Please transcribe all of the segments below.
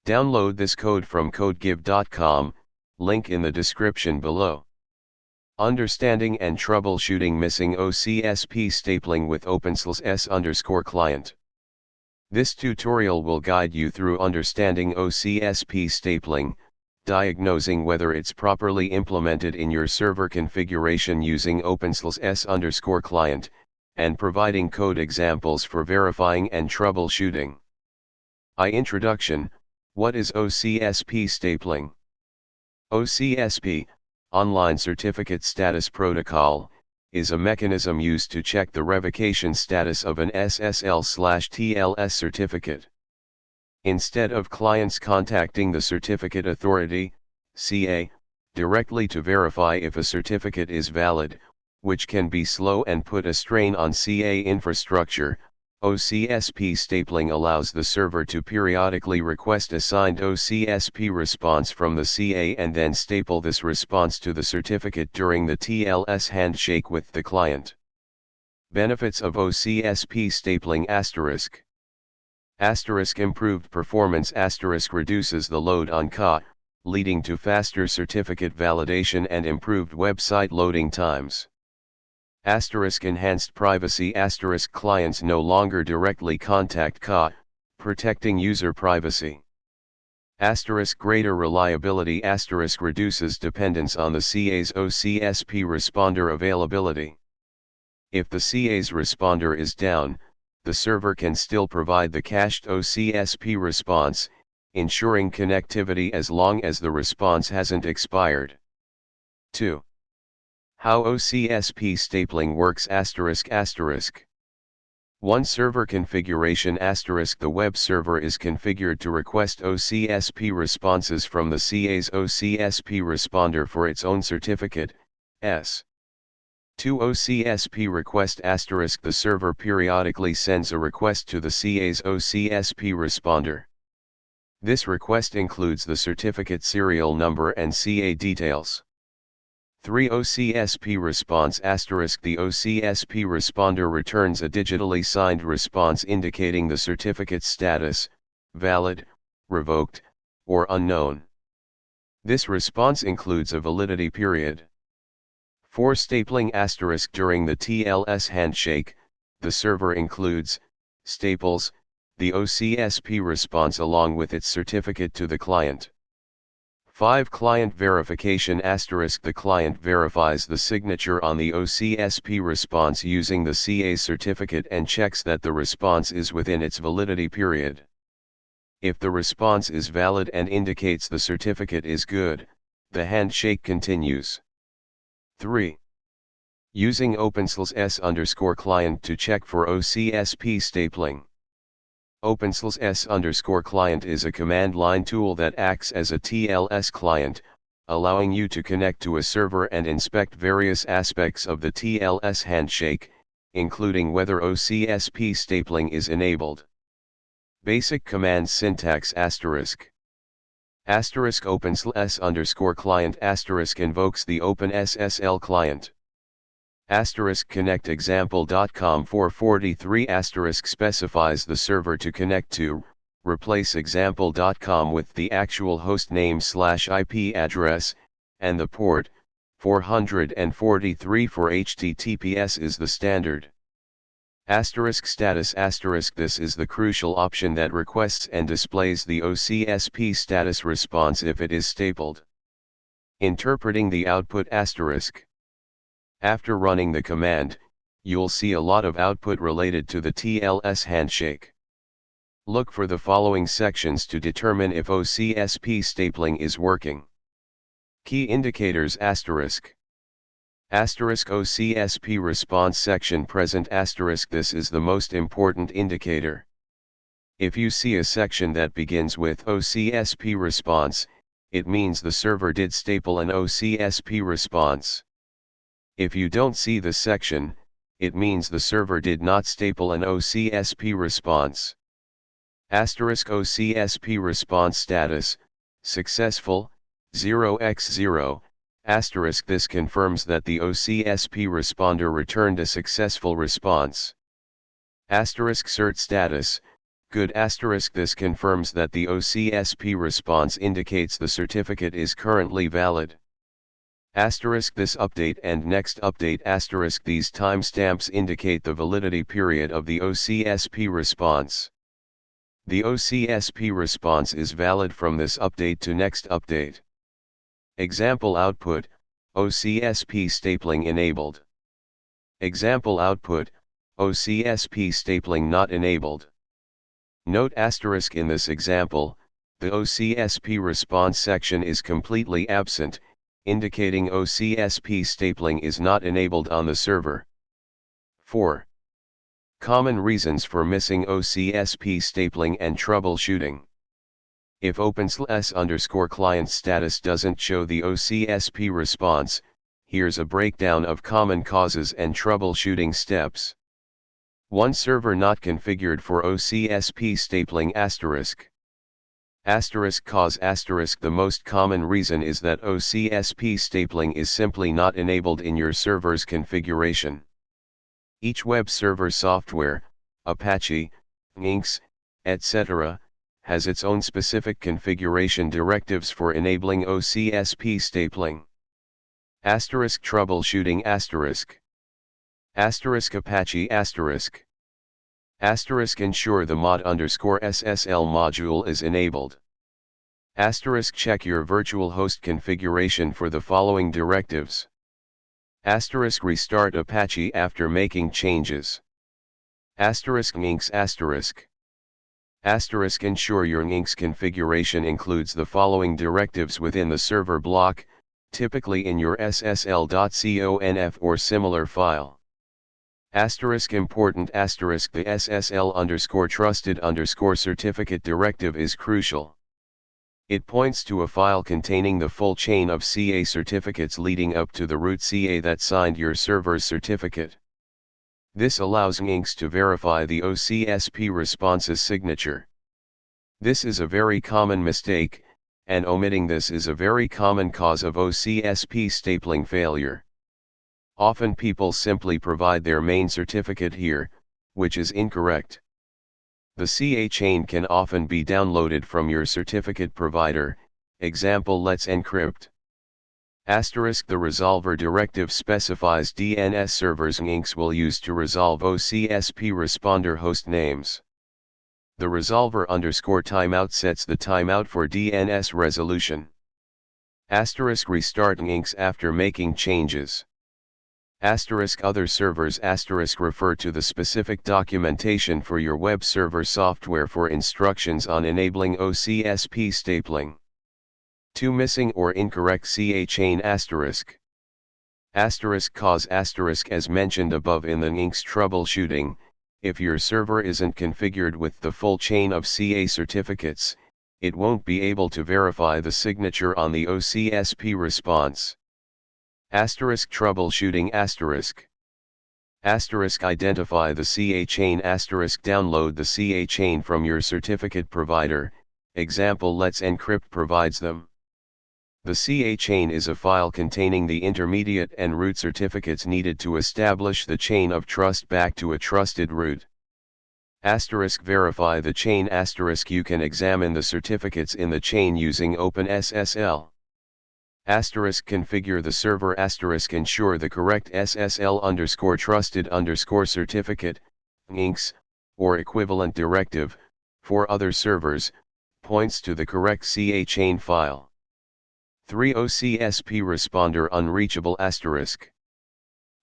Download this code from codegive.com, link in the description below. Understanding and troubleshooting missing OCSP stapling with openssl_client. This tutorial will guide you through understanding OCSP stapling, diagnosing whether it's properly implemented in your server configuration using openssl_client, and providing code examples for verifying and troubleshooting. Introduction. What is OCSP stapling? OCSP, Online Certificate Status Protocol, is a mechanism used to check the revocation status of an SSL/TLS certificate. Instead of clients contacting the certificate authority, CA, directly to verify if a certificate is valid, which can be slow and put a strain on CA infrastructure, OCSP stapling allows the server to periodically request a signed OCSP response from the CA and then staple this response to the certificate during the TLS handshake with the client. Benefits of OCSP stapling **** improved performance ** reduces the load on CA, leading to faster certificate validation and improved website loading times. ** enhanced privacy * clients no longer directly contact CA, protecting user privacy. * greater reliability * reduces dependence on the CA's OCSP responder availability. If the CA's responder is down, the server can still provide the cached OCSP response, ensuring connectivity as long as the response hasn't expired. 2. How OCSP stapling works ***. 1. Server configuration ** The web server is configured to request OCSP responses from the CA's OCSP responder for its own certificate, S. 2. OCSP request ** The server periodically sends a request to the CA's OCSP responder. This request includes the certificate serial number and CA details. 3. OCSP response ** The OCSP responder returns a digitally signed response indicating the certificate status, valid, revoked, or unknown. This response includes a validity period. 4. Stapling * During the TLS handshake, the server includes, staples, the OCSP response along with its certificate to the client. 5. Client verification * The client verifies the signature on the OCSP response using the CA certificate and checks that the response is within its validity period. If the response is valid and indicates the certificate is good, the handshake continues. 3. Using openssl_client to check for OCSP stapling. openssl_client is a command line tool that acts as a TLS client, allowing you to connect to a server and inspect various aspects of the TLS handshake, including whether OCSP stapling is enabled. Basic command syntax ***. openssl_client * invokes the openssl client. *connect example.com 443 * specifies the server to connect to, replace example.com with the actual hostname/IP address, and the port, 443 for HTTPS is the standard. *status * This is the crucial option that requests and displays the OCSP status response if it is stapled. Interpreting the output *. After running the command, you'll see a lot of output related to the TLS handshake. Look for the following sections to determine if OCSP stapling is working. Key indicators *. OCSP response section present *. This is the most important indicator. If you see a section that begins with OCSP response, it means the server did staple an OCSP response. If you don't see the section, it means the server did not staple an OCSP response. OCSP response status, successful, 0x0, *. This confirms that the OCSP responder returned a successful response. *Cert status, Good asterisk. This confirms that the OCSP response indicates the certificate is currently valid. Asterisk. This update and next update asterisk. These timestamps indicate the validity period of the OCSP response. The OCSP response is valid from this update to next update. Example output, OCSP stapling enabled. Example output, OCSP stapling not enabled. Note asterisk. In this example, the OCSP response section is completely absent, indicating OCSP stapling is not enabled on the server. 4. Common reasons for missing OCSP stapling and troubleshooting. If openssl_client status doesn't show the OCSP response, here's a breakdown of common causes and troubleshooting steps. 1. Server not configured for OCSP stapling asterisk. Asterisk cause asterisk. The most common reason is that OCSP stapling is simply not enabled in your server's configuration. Each web server software, Apache, Nginx, etc., has its own specific configuration directives for enabling OCSP stapling. Asterisk troubleshooting asterisk. Asterisk Apache asterisk. Asterisk ensure the mod_SSL module is enabled. Asterisk check your virtual host configuration for the following directives. Asterisk restart Apache after making changes. Asterisk Nginx asterisk. Asterisk ensure your Nginx configuration includes the following directives within the server block, typically in your ssl.conf or similar file. Asterisk important asterisk. The ssl_trusted_certificate directive is crucial. It points to a file containing the full chain of CA certificates leading up to the root CA that signed your server's certificate. This allows Nginx to verify the OCSP response's signature. This is a very common mistake, and omitting this is a very common cause of OCSP stapling failure. Often people simply provide their main certificate here, which is incorrect. The CA chain can often be downloaded from your certificate provider, example Let's Encrypt. Asterisk the resolver directive specifies DNS servers Nginx will use to resolve OCSP responder host names. The resolver_timeout sets the timeout for DNS resolution. Asterisk restart Nginx after making changes. Asterisk other servers asterisk refer to the specific documentation for your web server software for instructions on enabling OCSP stapling. 2. Missing or incorrect CA chain asterisk. Asterisk cause asterisk as mentioned above in the Nginx troubleshooting, if your server isn't configured with the full chain of CA certificates, it won't be able to verify the signature on the OCSP response. Asterisk troubleshooting asterisk. Asterisk identify the CA chain asterisk download the CA chain from your certificate provider, example Let's Encrypt provides them. The CA chain is a file containing the intermediate and root certificates needed to establish the chain of trust back to a trusted root. Asterisk verify the chain asterisk you can examine the certificates in the chain using openssl. Asterisk configure the server asterisk ensure the correct ssl_trusted_certificate, Nginx, or equivalent directive, for other servers, points to the correct CA chain file. 3. OCSP responder unreachable asterisk.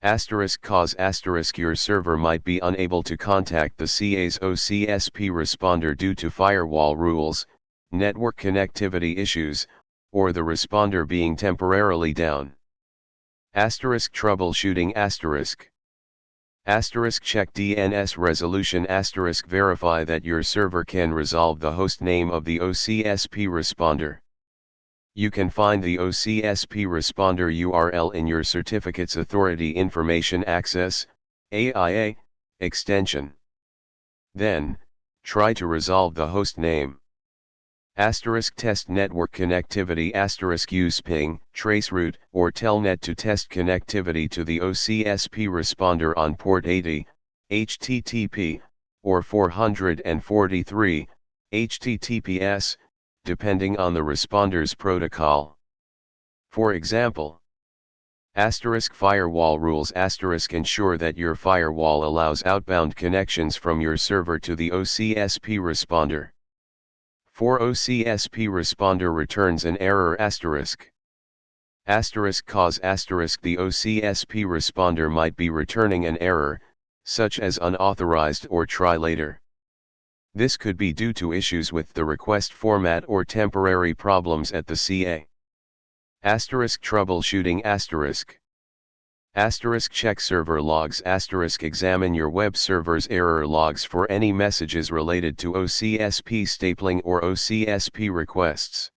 Asterisk cause asterisk your server might be unable to contact the CA's OCSP responder due to firewall rules, network connectivity issues, or the responder being temporarily down. Asterisk troubleshooting asterisk. Asterisk check DNS resolution asterisk verify that your server can resolve the host name of the OCSP responder. You can find the OCSP responder URL in your certificate's Authority Information Access (AIA) extension. Then, try to resolve the host name. Asterisk test network connectivity asterisk use ping, traceroute, or telnet to test connectivity to the OCSP responder on port 80, http, or 443, HTTPS, depending on the responder's protocol. For example, *firewall rules *ensure that your firewall allows outbound connections from your server to the OCSP responder. For OCSP responder returns an error ***cause** the OCSP responder might be returning an error, such as unauthorized or try later. This could be due to issues with the request format or temporary problems at the CA. Troubleshooting check server logs examine your web server's error logs for any messages related to OCSP stapling or OCSP requests.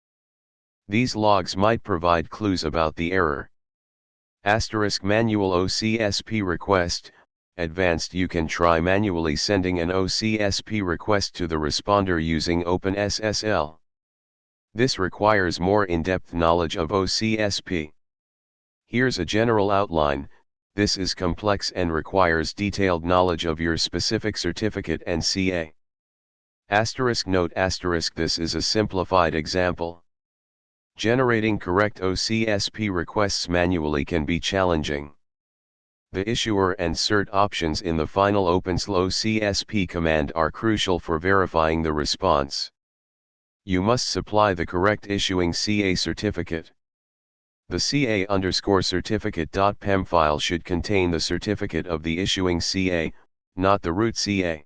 These logs might provide clues about the error. Manual OCSP request. Advanced, you can try manually sending an OCSP request to the responder using openssl. This requires more in-depth knowledge of OCSP. Here's a general outline. This is complex and requires detailed knowledge of your specific certificate and CA. Note: this is a simplified example. Generating correct OCSP requests manually can be challenging. The issuer and cert options in the final openssl OCSP command are crucial for verifying the response. You must supply the correct issuing CA certificate. The CA_certificate.pem file should contain the certificate of the issuing CA, not the root CA.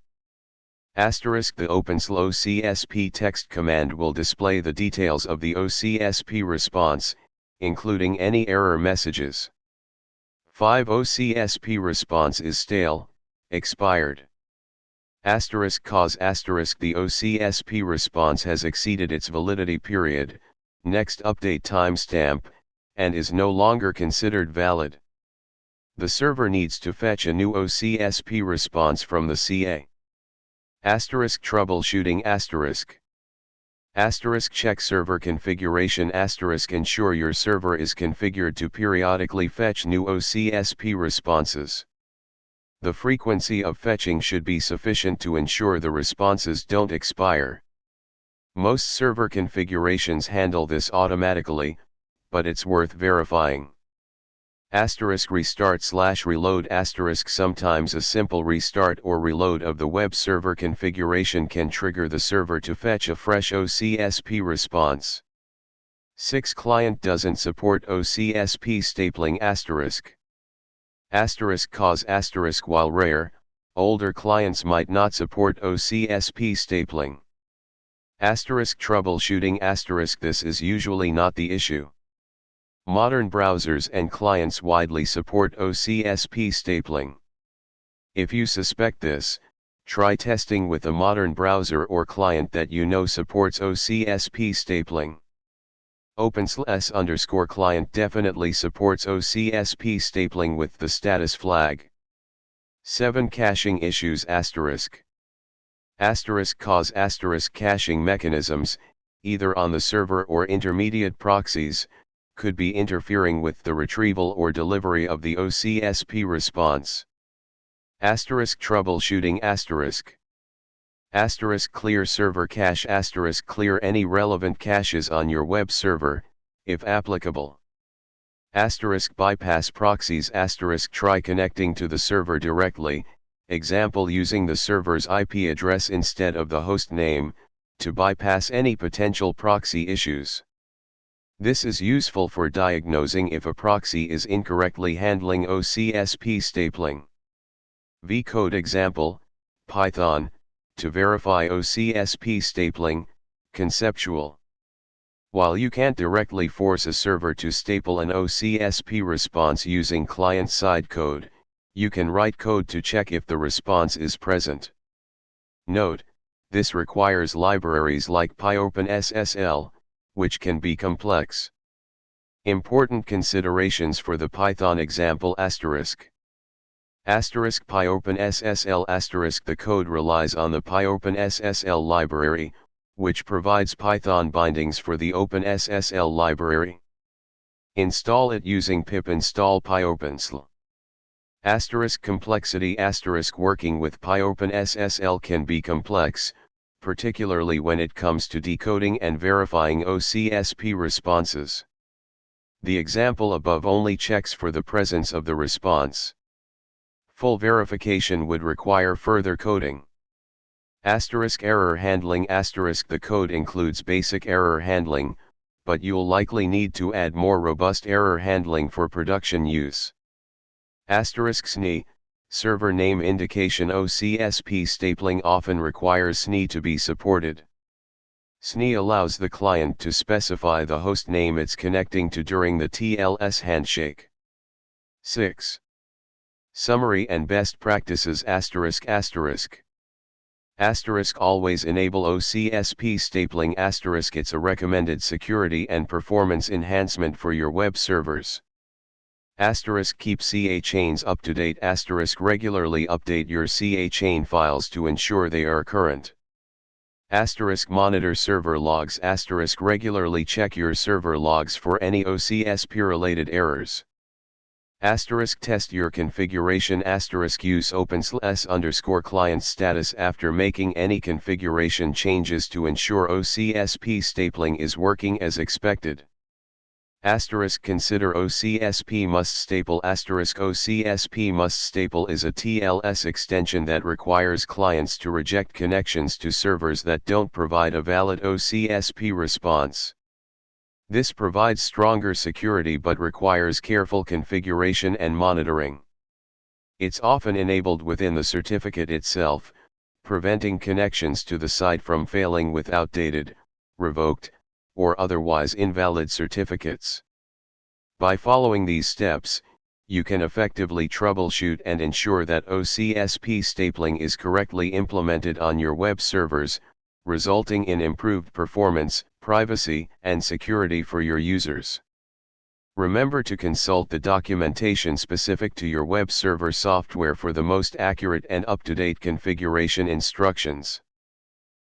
The openssl OCSP text command will display the details of the OCSP response, including any error messages. 5. OCSP response is stale, expired. **cause** the OCSP response has exceeded its validity period, next update timestamp, and is no longer considered valid. The server needs to fetch a new OCSP response from the CA. Troubleshooting check server configuration ensure your server is configured to periodically fetch new OCSP responses. The frequency of fetching should be sufficient to ensure the responses don't expire. Most server configurations handle this automatically, but it's worth verifying. *restart/reload sometimes a simple restart or reload of the web server configuration can trigger the server to fetch a fresh OCSP response. 6. Client doesn't support OCSP stapling **cause** while rare, older clients might not support OCSP stapling. Troubleshooting this is usually not the issue. Modern browsers and clients widely support OCSP stapling. If you suspect this, try testing with a modern browser or client that you know supports OCSP stapling. openssl_client definitely supports OCSP stapling with the status flag. 7. Caching issues **cause** caching mechanisms, either on the server or intermediate proxies, could be interfering with the retrieval or delivery of the OCSP response. Troubleshooting clear server cache clear any relevant caches on your web server, if applicable. Bypass proxies try connecting to the server directly, example using the server's IP address instead of the host name, to bypass any potential proxy issues. This is useful for diagnosing if a proxy is incorrectly handling OCSP stapling. vcode example, Python, to verify OCSP stapling, conceptual. While you can't directly force a server to staple an OCSP response using client-side code, you can write code to check if the response is present. Note, this requires libraries like openssl, which can be complex. Important considerations for the Python example ***. PyOpenSSL** The code relies on the PyOpenSSL library, which provides Python bindings for the OpenSSL library. Install it using pip install pyopensl. Complexity working with openssl can be complex, particularly when it comes to decoding and verifying OCSP responses. The example above only checks for the presence of the response. Full verification would require further coding. Error handling. The code includes basic error handling, but you'll likely need to add more robust error handling for production use. SNI, server name indication. OCSP stapling often requires SNI to be supported. SNI allows the client to specify the host name it's connecting to during the TLS handshake. 6. Summary and best practices. Always enable OCSP stapling. It's a recommended security and performance enhancement for your web servers. Keep CA chains up to date. Regularly update your CA chain files to ensure they are current. Monitor server logs. Regularly check your server logs for any OCSP related errors. Test your configuration. Use openssl _client status after making any configuration changes to ensure OCSP stapling is working as expected. Consider OCSP must staple. OCSP must staple is a TLS extension that requires clients to reject connections to servers that don't provide a valid OCSP response. This provides stronger security but requires careful configuration and monitoring. It's often enabled within the certificate itself, preventing connections to the site from failing with outdated, revoked, or otherwise invalid certificates. By following these steps, you can effectively troubleshoot and ensure that OCSP stapling is correctly implemented on your web servers, resulting in improved performance, privacy, and security for your users. Remember to consult the documentation specific to your web server software for the most accurate and up-to-date configuration instructions.